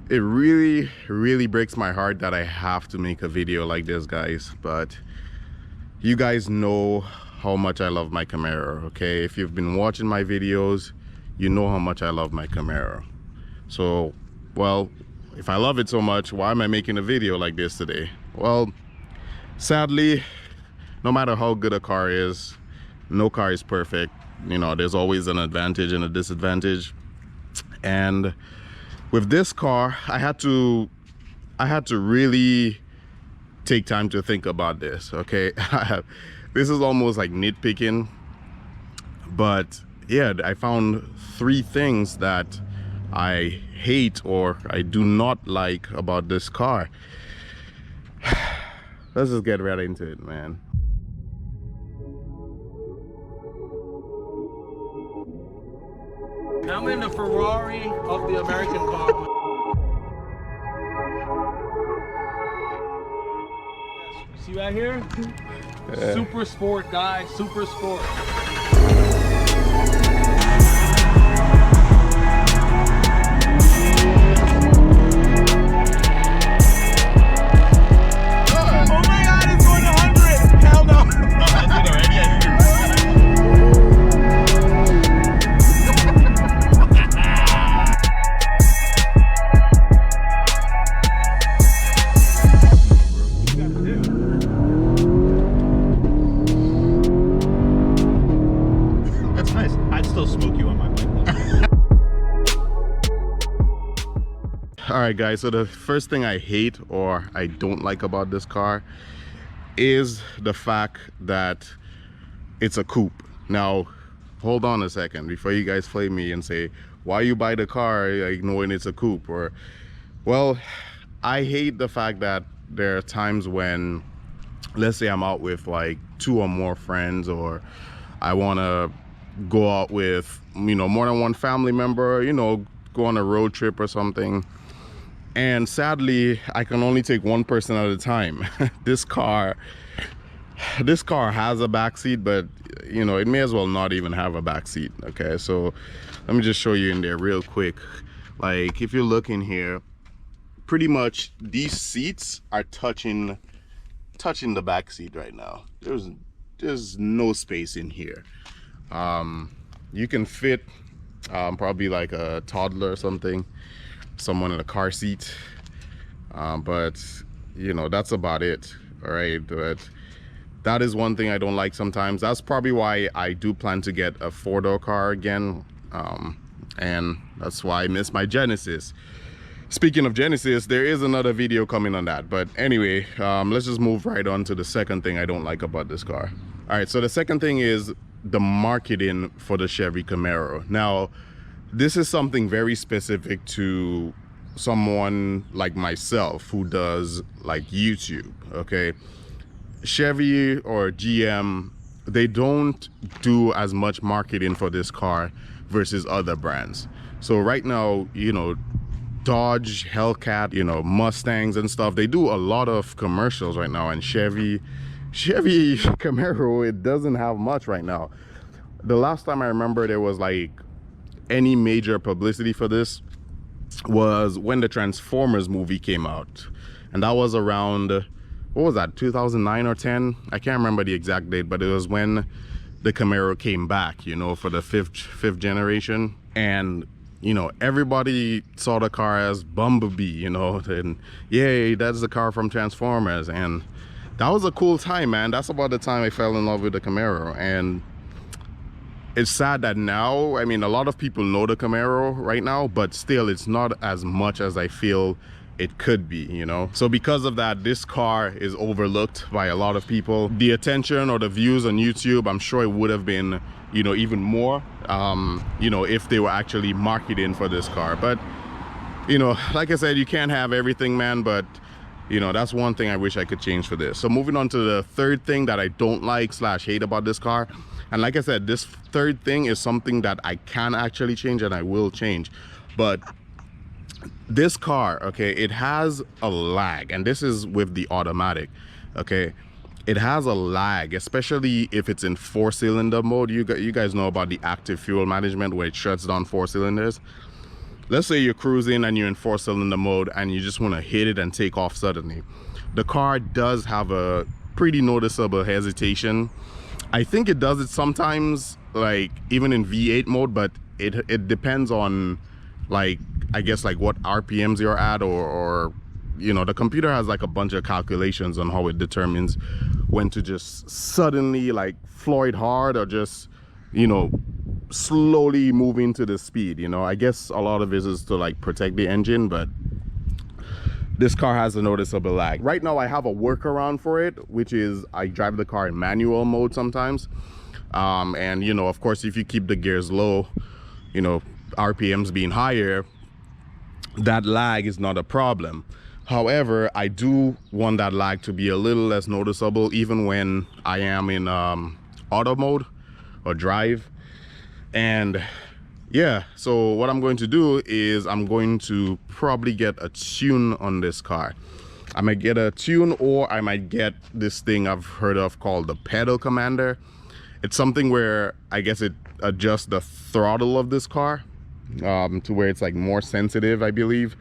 it really breaks my heart that I have to make a video like this, guys, but you guys know how much I love my Camaro, okay? If you've been watching my videos, you know how much I love my Camaro. So, well, if I love it so much, why am I making a video like this today? Well, sadly, no matter how good a car is, no car is perfect. You know, there's always an advantage and a disadvantage. And with this car, I had to really take time to think about this, okay? This is almost like nitpicking, but yeah, I found 3 things that I hate or I do not like about this car. Let's just get right into it, man. I'm in the Ferrari of the American car. See right here? Super sport, guys. Super sport. Alright guys, so the first thing I hate or I don't like about this car is the fact that it's a coupe. Now, hold on a second before you guys flame me and say, why you buy the car like knowing it's a coupe? Or, well, I hate the fact that there are times when, let's say I'm out with like 2 or more friends, or I want to go out with, you know, more than one family member, you know, go on a road trip or something. And sadly, I can only take one person at a time. This car has a back seat, but you know, it may as well not even have a back seat. Okay, so let me just show you in there real quick. Like, if you look in here, pretty much these seats are touching the back seat right now. There's no space in here. You can fit probably like a toddler or something, someone in a car seat, but you know, that's about it. All right, but that is one thing I don't like sometimes. That's probably why I do plan to get a 4-door car again, and that's why I miss my Genesis. Speaking of Genesis, there is another video coming on that, but anyway, let's just move right on to the second thing I don't like about this car. All right, so the second thing is the marketing for the Chevy Camaro. Now, this is something very specific to someone like myself who does like YouTube, okay? Chevy or GM, they don't do as much marketing for this car versus other brands. So right now, you know, Dodge, Hellcat, you know, Mustangs and stuff, they do a lot of commercials right now, and Chevy Camaro, it doesn't have much right now. The last time I remember there was like any major publicity for this was when the Transformers movie came out, and that was around, what was that, 2009 or 10? I can't remember the exact date, but it was when the Camaro came back, you know, for the fifth generation. And you know, everybody saw the car as Bumblebee, you know, and yay, that's the car from Transformers. And that was a cool time, man. That's about the time I fell in love with the Camaro. And it's sad that now, I mean, a lot of people know the Camaro right now, but still it's not as much as I feel it could be, you know. So because of that, this car is overlooked by a lot of people. The attention or the views on YouTube, I'm sure it would have been, you know, even more, you know, if they were actually marketing for this car. But you know, like I said, you can't have everything, man, but you know, that's one thing I wish I could change for this. So moving on to the third thing that I don't like / hate about this car. And like I said, this third thing is something that I can actually change and I will change. But this car, okay, it has a lag, and this is with the automatic, okay? It has a lag, especially if it's in 4-cylinder mode. You guys know about the active fuel management where it shuts down 4 cylinders. let's say you're cruising and you're in 4-cylinder mode and you just want to hit it and take off suddenly. The car does have a pretty noticeable hesitation. I think it does it sometimes, like even in V8 mode, but it depends on, like, I guess like what RPMs you're at, or you know, the computer has like a bunch of calculations on how it determines when to just suddenly like floor it hard or just, you know, slowly move into the speed. You know, I guess a lot of it is to like protect the engine, but this car has a noticeable lag. Right now I have a workaround for it, which is I drive the car in manual mode sometimes, and you know, of course, if you keep the gears low, you know, RPMs being higher, that lag is not a problem. However, I do want that lag to be a little less noticeable even when I am in auto mode or drive. And yeah, so what I'm going to do is I'm going to probably get a tune on this car. I might get a tune, or I might get this thing I've heard of called the pedal commander. It's something where I guess it adjusts the throttle of this car to where it's like more sensitive, I believe.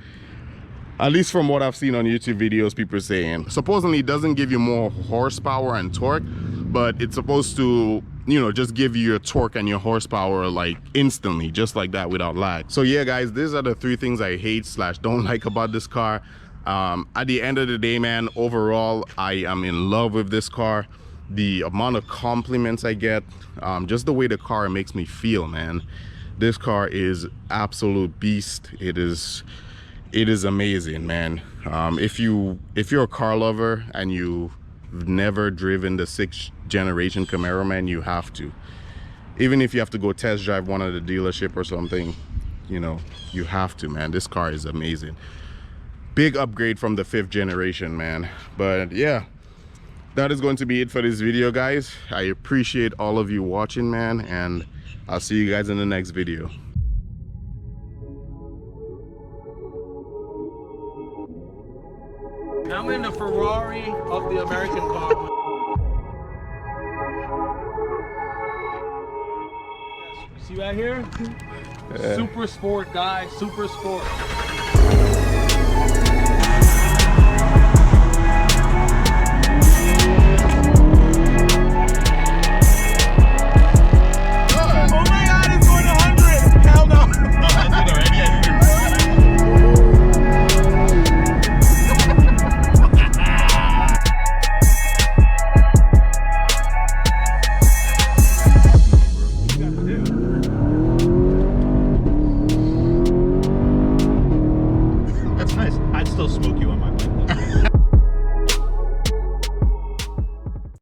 At least from what I've seen on YouTube videos, people are saying. Supposedly it doesn't give you more horsepower and torque, but it's supposed to, you know, just give you your torque and your horsepower like instantly, just like that, without lag. So yeah guys, these are the 3 things I hate / don't like about this car. At the end of the day, man, overall I am in love with this car. The amount of compliments I get, just the way the car makes me feel, man. This car is absolute beast. It is amazing, man. If you're a car lover and you've never driven the 6th generation Camaro, man, you have to. Even if you have to go test drive one at the dealership or something, you know, you have to, man. This car is amazing. Big upgrade from the 5th generation, man. But yeah, that is going to be it for this video, guys. I appreciate all of you watching, man, and I'll see you guys in the next video. I'm in the Ferrari of the American car. See right here? Super sport, guys. Super sport. I'd still smoke you on my bike.